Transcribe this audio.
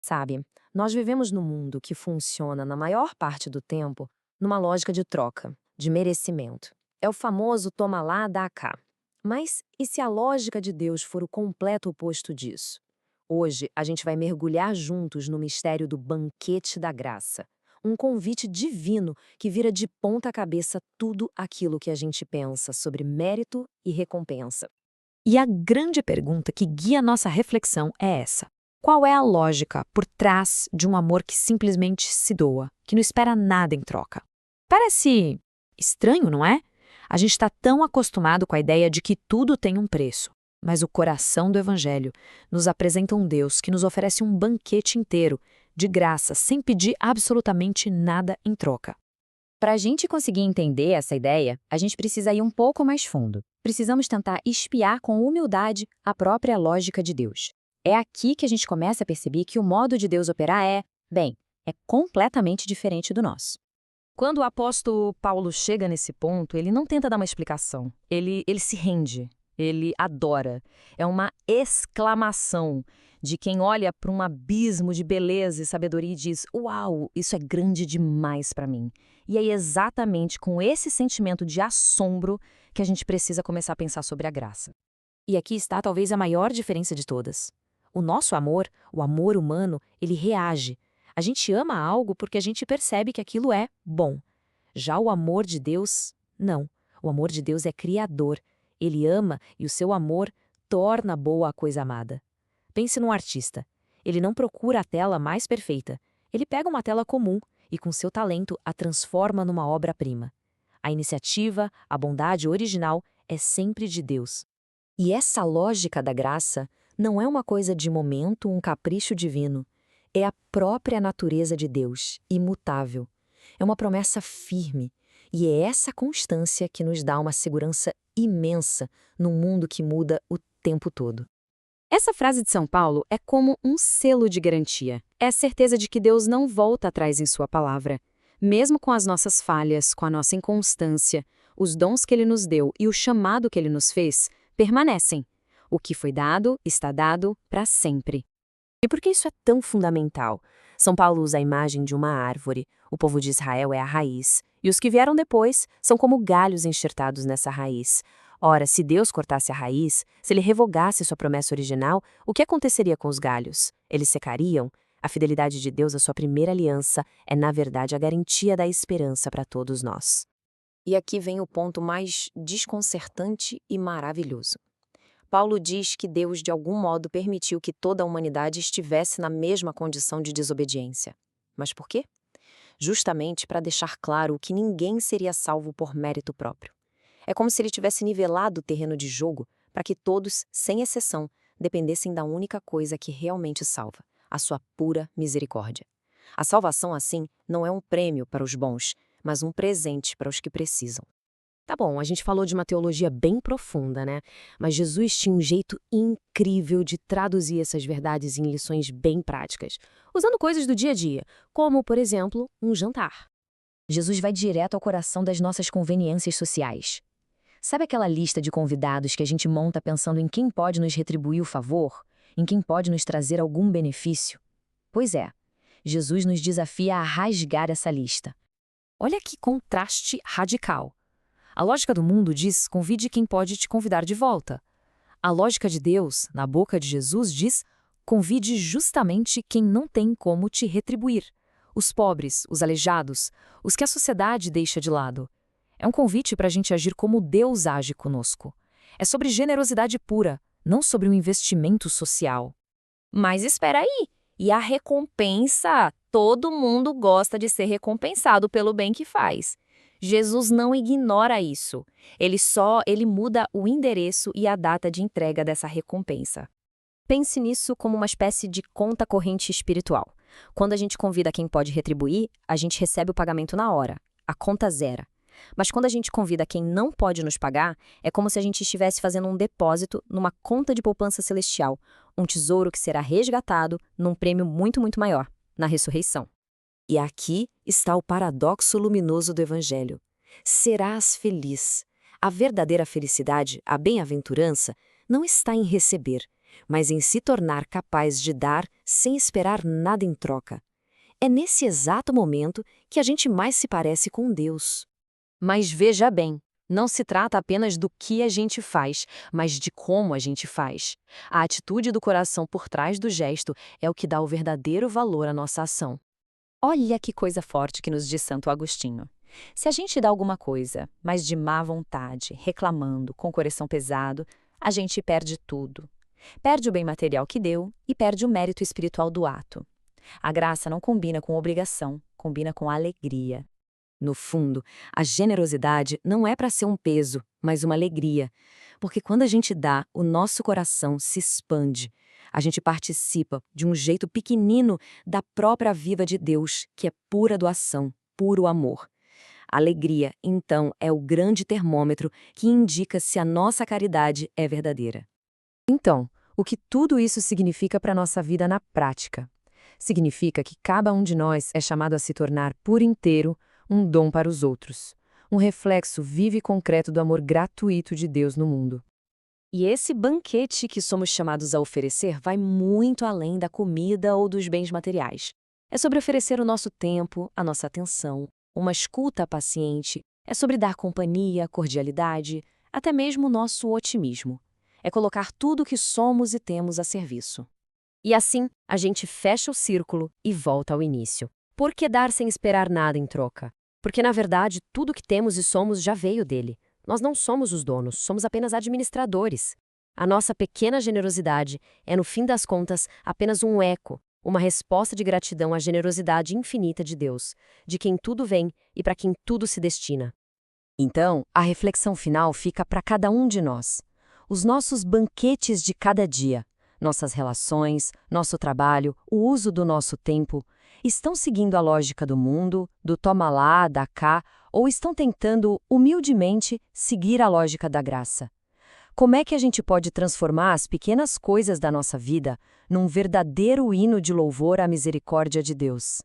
Sabe, nós vivemos num mundo que funciona, na maior parte do tempo, numa lógica de troca, de merecimento. É o famoso toma lá, dá cá. Mas e se a lógica de Deus for o completo oposto disso? Hoje, a gente vai mergulhar juntos no mistério do banquete da graça. Um convite divino que vira de ponta cabeça tudo aquilo que a gente pensa sobre mérito e recompensa. E a grande pergunta que guia nossa reflexão é essa: qual é a lógica por trás de um amor que simplesmente se doa, que não espera nada em troca? Parece estranho, não é? A gente está tão acostumado com a ideia de que tudo tem um preço. Mas o coração do Evangelho nos apresenta um Deus que nos oferece um banquete inteiro, de graça, sem pedir absolutamente nada em troca. Para a gente conseguir entender essa ideia, a gente precisa ir um pouco mais fundo. Precisamos tentar espiar com humildade a própria lógica de Deus. É aqui que a gente começa a perceber que o modo de Deus operar é completamente diferente do nosso. Quando o apóstolo Paulo chega nesse ponto, ele não tenta dar uma explicação. Ele se rende, ele adora. É uma exclamação de quem olha para um abismo de beleza e sabedoria e diz: "Uau, isso é grande demais para mim". E é exatamente com esse sentimento de assombro que a gente precisa começar a pensar sobre a graça. E aqui está talvez a maior diferença de todas. O nosso amor, o amor humano, ele reage. A gente ama algo porque a gente percebe que aquilo é bom. Já o amor de Deus, não. O amor de Deus é criador. Ele ama e o seu amor torna boa a coisa amada. Pense num artista. Ele não procura a tela mais perfeita. Ele pega uma tela comum e, com seu talento, a transforma numa obra-prima. A iniciativa, a bondade original é sempre de Deus. E essa lógica da graça não é uma coisa de momento, um capricho divino. É a própria natureza de Deus, imutável. É uma promessa firme. E é essa constância que nos dá uma segurança imensa num mundo que muda o tempo todo. Essa frase de São Paulo é como um selo de garantia. É a certeza de que Deus não volta atrás em sua palavra. Mesmo com as nossas falhas, com a nossa inconstância, os dons que Ele nos deu e o chamado que Ele nos fez permanecem. O que foi dado, está dado para sempre. E por que isso é tão fundamental? São Paulo usa a imagem de uma árvore, o povo de Israel é a raiz, e os que vieram depois são como galhos enxertados nessa raiz. Ora, se Deus cortasse a raiz, se ele revogasse sua promessa original, o que aconteceria com os galhos? Eles secariam? A fidelidade de Deus à sua primeira aliança é, na verdade, a garantia da esperança para todos nós. E aqui vem o ponto mais desconcertante e maravilhoso. Paulo diz que Deus, de algum modo, permitiu que toda a humanidade estivesse na mesma condição de desobediência. Mas por quê? Justamente para deixar claro que ninguém seria salvo por mérito próprio. É como se ele tivesse nivelado o terreno de jogo para que todos, sem exceção, dependessem da única coisa que realmente salva, a sua pura misericórdia. A salvação, assim, não é um prêmio para os bons, mas um presente para os que precisam. Tá bom, a gente falou de uma teologia bem profunda, né? Mas Jesus tinha um jeito incrível de traduzir essas verdades em lições bem práticas, usando coisas do dia a dia, como, por exemplo, um jantar. Jesus vai direto ao coração das nossas conveniências sociais. Sabe aquela lista de convidados que a gente monta pensando em quem pode nos retribuir o favor? Em quem pode nos trazer algum benefício? Pois é, Jesus nos desafia a rasgar essa lista. Olha que contraste radical. A lógica do mundo diz: convide quem pode te convidar de volta. A lógica de Deus, na boca de Jesus, diz: convide justamente quem não tem como te retribuir. Os pobres, os aleijados, os que a sociedade deixa de lado. É um convite para a gente agir como Deus age conosco. É sobre generosidade pura, não sobre um investimento social. Mas espera aí, e a recompensa? Todo mundo gosta de ser recompensado pelo bem que faz. Jesus não ignora isso. Ele muda o endereço e a data de entrega dessa recompensa. Pense nisso como uma espécie de conta corrente espiritual. Quando a gente convida quem pode retribuir, a gente recebe o pagamento na hora. A conta zera. Mas quando a gente convida quem não pode nos pagar, é como se a gente estivesse fazendo um depósito numa conta de poupança celestial, um tesouro que será resgatado num prêmio muito, muito maior, na ressurreição. E aqui está o paradoxo luminoso do Evangelho. Serás feliz. A verdadeira felicidade, a bem-aventurança, não está em receber, mas em se tornar capaz de dar sem esperar nada em troca. É nesse exato momento que a gente mais se parece com Deus. Mas veja bem, não se trata apenas do que a gente faz, mas de como a gente faz. A atitude do coração por trás do gesto é o que dá o verdadeiro valor à nossa ação. Olha que coisa forte que nos diz Santo Agostinho. Se a gente dá alguma coisa, mas de má vontade, reclamando, com o coração pesado, a gente perde tudo. Perde o bem material que deu e perde o mérito espiritual do ato. A graça não combina com obrigação, combina com alegria. No fundo, a generosidade não é para ser um peso, mas uma alegria. Porque quando a gente dá, o nosso coração se expande. A gente participa, de um jeito pequenino, da própria vida de Deus, que é pura doação, puro amor. A alegria, então, é o grande termômetro que indica se a nossa caridade é verdadeira. Então, o que tudo isso significa para a nossa vida na prática? Significa que cada um de nós é chamado a se tornar por inteiro um dom para os outros, um reflexo vivo e concreto do amor gratuito de Deus no mundo. E esse banquete que somos chamados a oferecer vai muito além da comida ou dos bens materiais. É sobre oferecer o nosso tempo, a nossa atenção, uma escuta paciente, é sobre dar companhia, cordialidade, até mesmo o nosso otimismo. É colocar tudo o que somos e temos a serviço. E assim, a gente fecha o círculo e volta ao início. Por que dar sem esperar nada em troca? Porque, na verdade, tudo o que temos e somos já veio dele. Nós não somos os donos, somos apenas administradores. A nossa pequena generosidade é, no fim das contas, apenas um eco, uma resposta de gratidão à generosidade infinita de Deus, de quem tudo vem e para quem tudo se destina. Então, a reflexão final fica para cada um de nós. Os nossos banquetes de cada dia, nossas relações, nosso trabalho, o uso do nosso tempo, estão seguindo a lógica do mundo, do toma lá, dá cá, ou estão tentando, humildemente, seguir a lógica da graça? Como é que a gente pode transformar as pequenas coisas da nossa vida num verdadeiro hino de louvor à misericórdia de Deus?